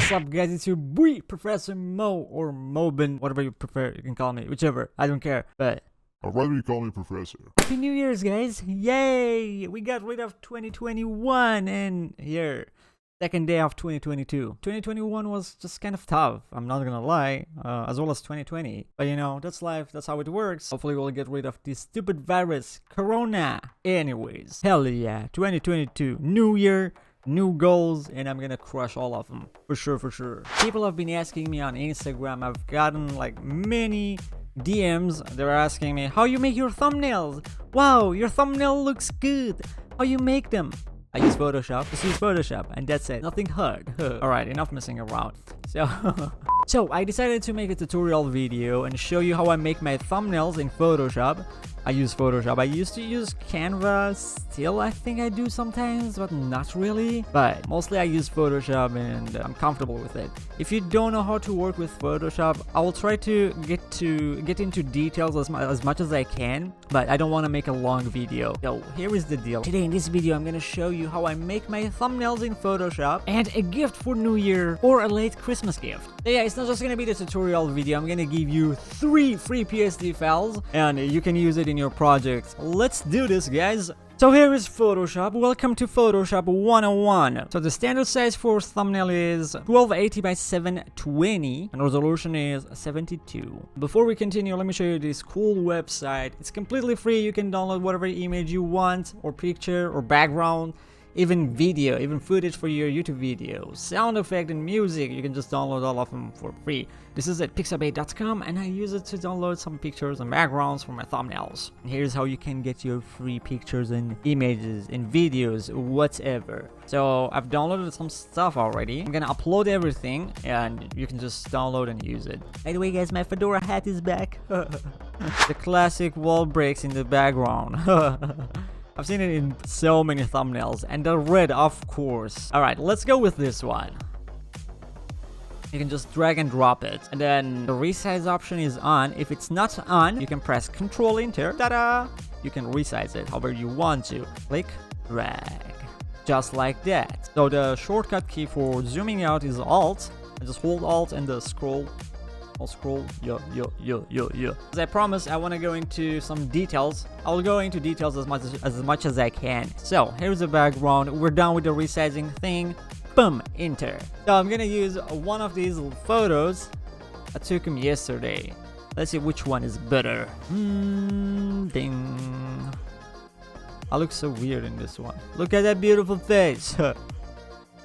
What's up, guys? It's your boy Professor Mo, or Mobin, whatever you prefer. You can call me, whichever. I don't care. But I'd rather you call me Professor. Happy New Year's, guys! Yay! We got rid of 2021, and here, second day of 2022. 2021 was just kind of tough. I'm not gonna lie, as well as 2020. But you know, that's life. That's how it works. Hopefully, we'll get rid of this stupid virus, Corona. Anyways, hell yeah! 2022, new year. New goals, and I'm gonna crush all of them for sure. People have been asking me on Instagram. I've gotten like many DMs. They're asking me how you make your thumbnails. Wow, your thumbnail looks good. How you make them? I use Photoshop. Just use Photoshop, and that's it. Nothing hard. All right, enough messing around. So I decided to make a tutorial video and show you how I make my thumbnails in Photoshop. I use Photoshop. I used to use Canva. Still, I think I do sometimes, but not really. But mostly I use Photoshop, and I'm comfortable with it. If you don't know how to work with Photoshop, I will try to get into details as much as I can, but I don't want to make a long video. So here is the deal. Today in this video, I'm gonna show you how I make my thumbnails in Photoshop and a gift for New Year or a late Christmas gift. So yeah, it's not just gonna be the tutorial video. I'm gonna give you 3 free PSD files, and you can use it in your project. Let's do this, guys. So here is Photoshop. Welcome to Photoshop 101. So the standard size for thumbnail is 1280 by 720 and resolution is 72. Before we continue, let me show you this cool website. It's completely free. You can download whatever image you want, or picture, or background, even video, even footage for your YouTube videos, sound effect and music. You can just download all of them for free. This is at pixabay.com, and I use it to download some pictures and backgrounds for my thumbnails. And here's how you can get your free pictures and images and videos, whatever. So I've downloaded some stuff already. I'm gonna upload everything, and you can just download and use it. By the way, guys, my fedora hat is back. The classic wall breaks in the background. I've seen it in so many thumbnails, and the red, of course. Alright, let's go with this one. You can just drag and drop it, and then the resize option is on. If it's not on, you can press Ctrl Enter. Ta-da! You can resize it however you want to. Click, drag, just like that. So the shortcut key for zooming out is Alt. And just hold Alt and the scroll. I'll scroll. Yo. As I promised, I want to go into some details. I'll go into details as much as I can. So here's the background. We're done with the resizing thing. Boom, enter. So I'm gonna use one of these photos. I took them yesterday. Let's see which one is better. Ding. I look so weird in this one. Look at that beautiful face. Now,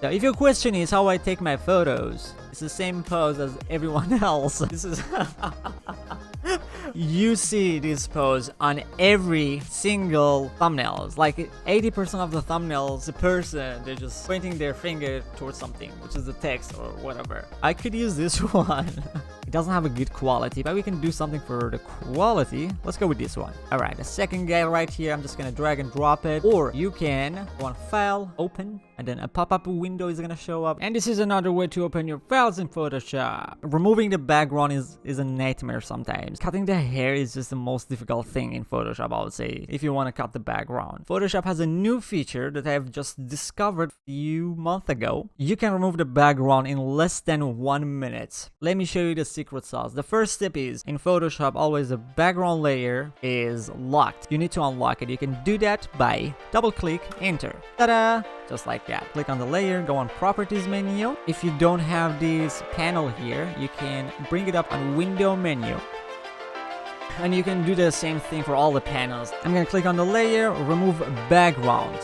if your question is how I take my photos, it's the same pose as everyone else. This is you see this pose on every single thumbnails. Like 80% of the thumbnails, the person, they're just pointing their finger towards something, which is the text or whatever. I could use this one. It doesn't have a good quality, but we can do something for the quality. Let's go with this one. Alright, the second guy right here, I'm just gonna drag and drop it. Or you can go on File, Open, and then a pop-up window is gonna show up. And this is another way to open your files in Photoshop. Removing the background is a nightmare sometimes. Cutting the hair is just the most difficult thing in Photoshop, I would say, if you want to cut the background. Photoshop has a new feature that I've just discovered a few months ago. You can remove the background in less than 1 minute. Let me show you the secret sauce. The first step is, in Photoshop, always the background layer is locked. You need to unlock it. You can do that by double-click, enter. Ta-da! Just like that. Click on the layer, go on Properties menu. If you don't have this panel here, you can bring it up on Window menu. And you can do the same thing for all the panels. I'm gonna click on the layer, remove background.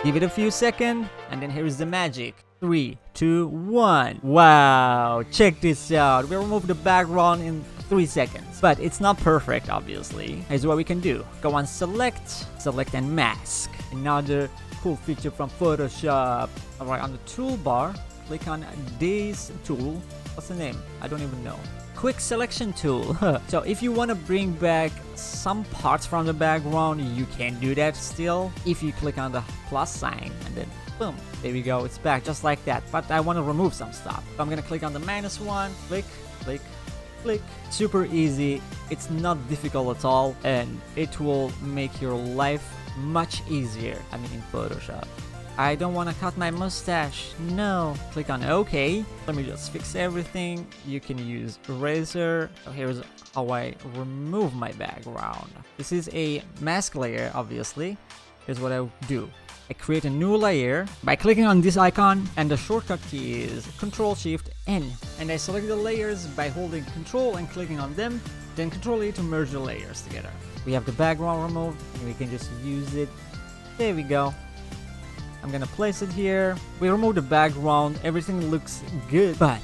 Give it a few seconds, and then here's the magic. 3, 2, 1. Wow, check this out. We removed the background in 3 seconds. But it's not perfect, obviously. Here's what we can do. Go on Select and Mask. Another cool feature from Photoshop. Alright, on the toolbar, click on this tool. What's the name? I don't even know. Quick selection tool. So if you want to bring back some parts from the background, you can do that still if you click on the plus sign, and then boom, there we go, it's back just like that. But I want to remove some stuff, so I'm gonna click on the -1, click, super easy. It's not difficult at all, and it will make your life much easier. I mean, in Photoshop. I don't want to cut my mustache. No. Click on OK. Let me just fix everything. You can use eraser. So here's how I remove my background. This is a mask layer, obviously. Here's what I do. I create a new layer by clicking on this icon, and the shortcut key is Ctrl-Shift-N. And I select the layers by holding Ctrl and clicking on them, then Ctrl-A to merge the layers together. We have the background removed, and we can just use it. There we go. I'm gonna place it here. We remove the background, everything looks good, but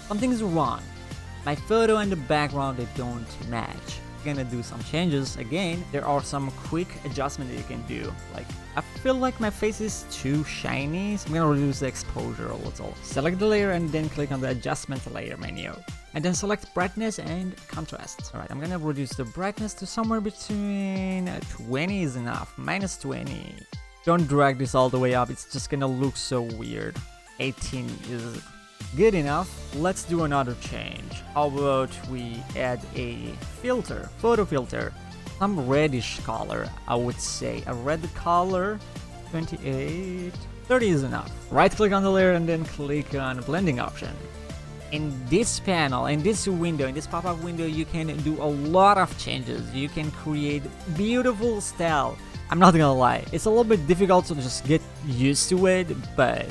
something's wrong. My photo and the background, they don't match. Gonna do some changes again. There are some quick adjustments that you can do. Like, I feel like my face is too shiny, so I'm gonna reduce the exposure a little. Select the layer and then click on the adjustment layer menu. And then select brightness and contrast. Alright, I'm gonna reduce the brightness to somewhere between 20 is enough, -20. Don't drag this all the way up, it's just gonna look so weird. 18 is good enough. Let's do another change. How about we add a filter, photo filter, some reddish color, I would say. A red color, 28, 30 is enough. Right click on the layer and then click on blending option. In this panel, in this window, in this pop-up window, you can do a lot of changes. You can create beautiful style. I'm not gonna lie, it's a little bit difficult to just get used to it, but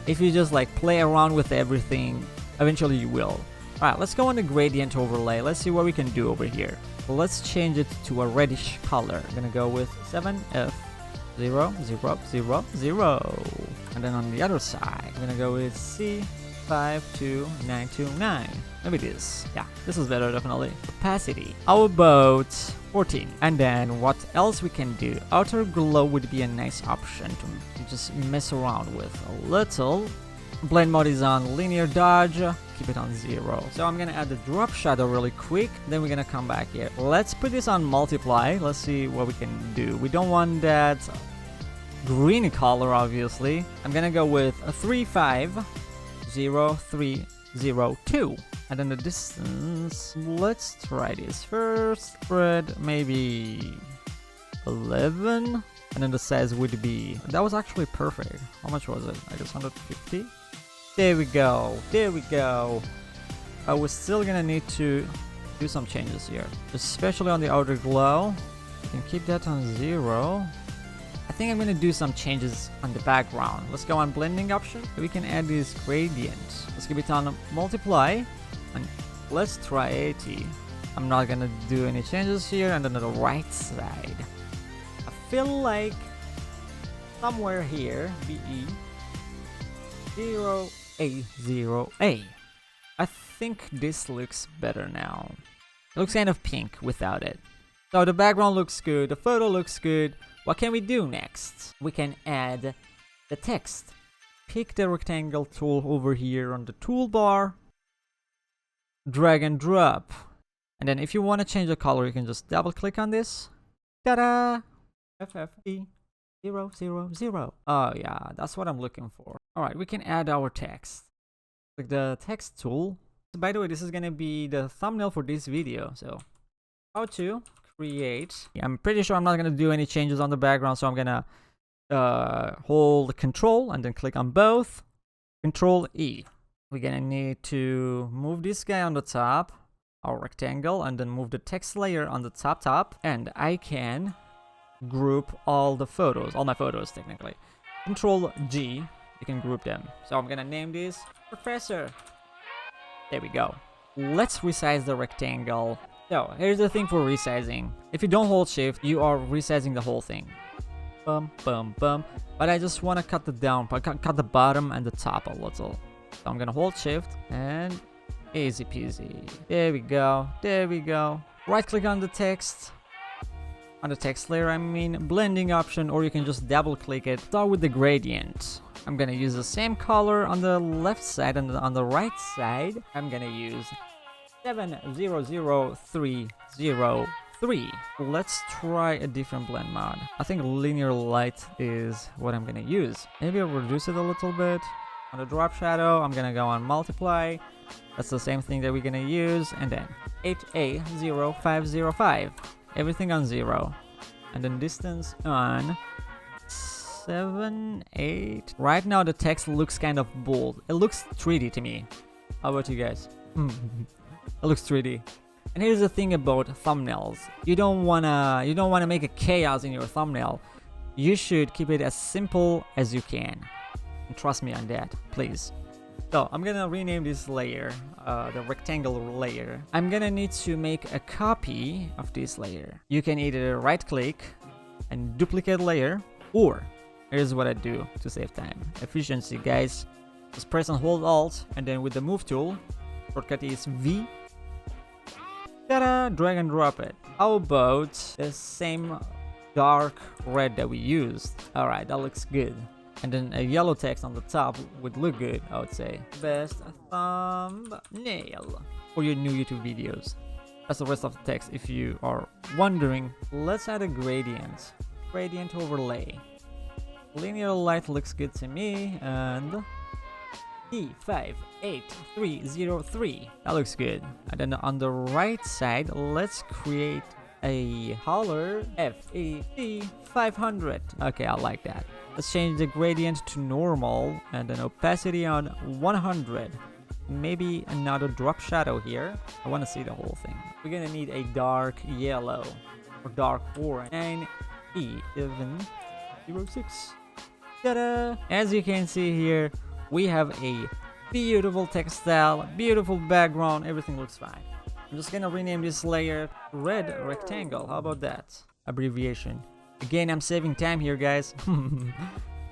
if you just like play around with everything, eventually you will. Alright, let's go on the gradient overlay. Let's see what we can do over here. Let's change it to a reddish color. I'm gonna go with 7F0000. And then on the other side, I'm gonna go with C52929. Maybe this. Yeah, this is better definitely. Opacity. How about 14? And then what else we can do? Outer glow would be a nice option to just mess around with a little. Blend mode is on linear dodge. Keep it on 0. So I'm gonna add the drop shadow really quick. Then we're gonna come back here. Let's put this on multiply. Let's see what we can do. We don't want that green color, obviously. I'm gonna go with a 3500302. And then the distance, let's try this first. Spread maybe 11. And then the size would be, that was actually perfect. How much was it? I guess 150. There we go. There we go. We're still gonna need to do some changes here, especially on the outer glow. You can keep that on 0. I think I'm gonna do some changes on the background. Let's go on blending option. We can add this gradient. Let's keep it on multiply. And let's try 80. I'm not gonna do any changes here. And then on the right side, I feel like somewhere here, BE0A0A. I think this looks better now. It looks kind of pink without it. So the background looks good, the photo looks good. What can we do next? We can add the text. Pick the rectangle tool over here on the toolbar. Drag and drop. And then if you want to change the color, you can just double click on this. Ta-da! FFE000. Oh yeah, that's what I'm looking for. Alright, we can add our text. Click the text tool. By the way, this is gonna be the thumbnail for this video. So, how to create. I'm pretty sure I'm not gonna do any changes on the background, so I'm gonna hold Control and then click on both. Control E. We're gonna need to move this guy on the top, our rectangle, and then move the text layer on the top, and I can group all the photos, all my photos technically. Control G, you can group them. So I'm gonna name this Professor. There we go. Let's resize the rectangle. So here's the thing for resizing. If you don't hold shift, you are resizing the whole thing. Bum, bum, bum. But I just want to cut the down part, cut the bottom and the top a little. So I'm gonna hold shift and easy peasy. There we go. There we go. Right click on the text. On the text layer, I mean, blending option, or you can just double click it. Start with the gradient. I'm gonna use the same color on the left side, and on the right side, I'm gonna use 700303. Let's try a different blend mode. I think linear light is what I'm gonna use. Maybe I'll reduce it a little bit. On the drop shadow, I'm gonna go on multiply. That's the same thing that we're gonna use, and then 8A0505. Everything on 0. And then distance on 7, 8. Right now the text looks kind of bold. It looks 3D to me. How about you guys? It looks 3D. And here's the thing about thumbnails. You don't wanna make a chaos in your thumbnail. You should keep it as simple as you can. And trust me on that, please. So I'm gonna rename this layer, the rectangle layer. I'm gonna need to make a copy of this layer. You can either right click and duplicate layer, or here's what I do to save time. Efficiency, guys. Just press and hold Alt, and then with the move tool, shortcut is V. Ta-da! Drag and drop it. How about the same dark red that we used? Alright, that looks good. And then a yellow text on the top would look good, I would say. Best thumbnail for your new YouTube videos. That's the rest of the text if you are wondering. Let's add a gradient. Gradient overlay. Linear light looks good to me, and P58303. That looks good. And then on the right side, let's create a color FET 500. Okay, I like that. Let's change the gradient to normal and then opacity on 100. Maybe another drop shadow here. I want to see the whole thing. We're gonna need a dark yellow or dark orange. 9E1106. Ta-da! As you can see here, we have a beautiful text style, beautiful background, everything looks fine. I'm just gonna rename this layer red rectangle. How about that? Abbreviation. Again, I'm saving time here, guys. We're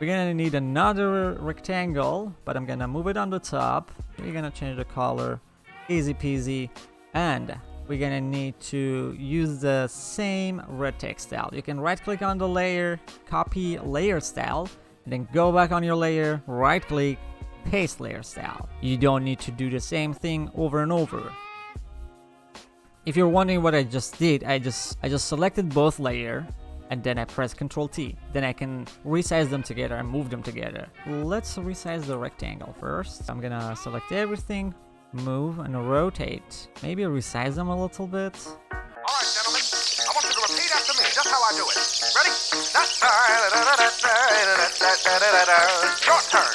gonna need another rectangle, but I'm gonna move it on the top. We're gonna change the color, easy peasy, and we're gonna need to use the same red text style. You can right click on the layer, copy layer style, and then go back on your layer, right click, paste layer style. You don't need to do the same thing over and over. If you're wondering what I just did, I just selected both layer and then I press Ctrl T. Then I can resize them together and move them together. Let's resize the rectangle first. I'm gonna select everything, move and rotate. Maybe resize them a little bit. Alright, gentlemen, I want you to repeat after me just how I do it. Ready? Your turn.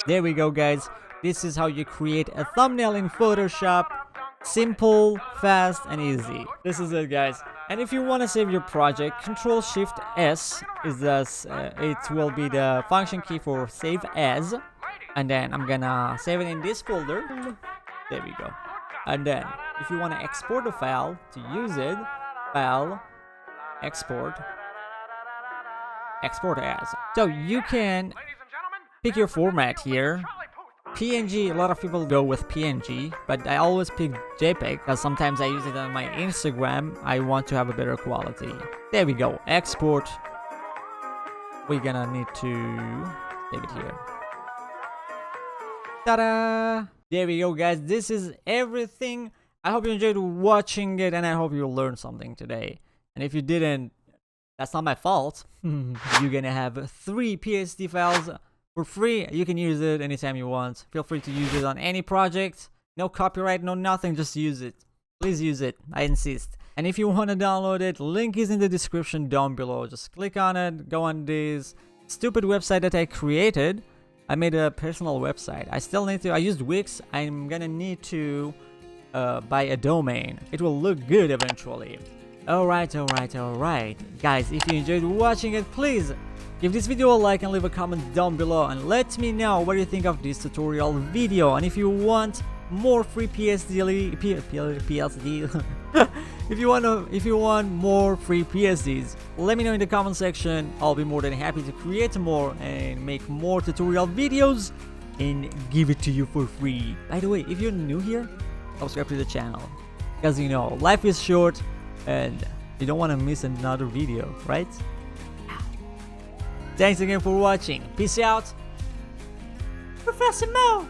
There we go, guys. This is how you create a thumbnail in Photoshop. Simple, fast, and easy. This is it, guys. And if you want to save your project, Ctrl Shift S is it will be the function key for save as. And then I'm gonna save it in this folder. There we go. And then if you want to export the file to use it, file, export, export as. So you can pick your format here. PNG, a lot of people go with PNG, but I always pick JPEG because sometimes I use it on my Instagram. I want to have a better quality. There we go. Export. We're gonna need to save it here. Ta-da! There we go, guys. This is everything. I hope you enjoyed watching it, and I hope you learned something today. And if you didn't, that's not my fault. You're gonna have 3 PSD files for free. You can use it anytime you want. Feel free to use it on any project. No copyright, no nothing, just use it. Please use it, I insist. And if you want to download it, link is in the description down below. Just click on it, go on this stupid website that I created. I made a personal website. I used Wix. I'm gonna need to buy a domain. It will look good eventually. Alright. Guys, if you enjoyed watching it, please give this video a like and leave a comment down below and let me know what you think of this tutorial video. And if you want more free PSD, if you want more free PSDs, let me know in the comment section. I'll be more than happy to create more and make more tutorial videos and give it to you for free. By the way, if you're new here, subscribe to the channel, because you know life is short and you don't want to miss another video, right? Thanks again for watching. Peace out. Professor Mo.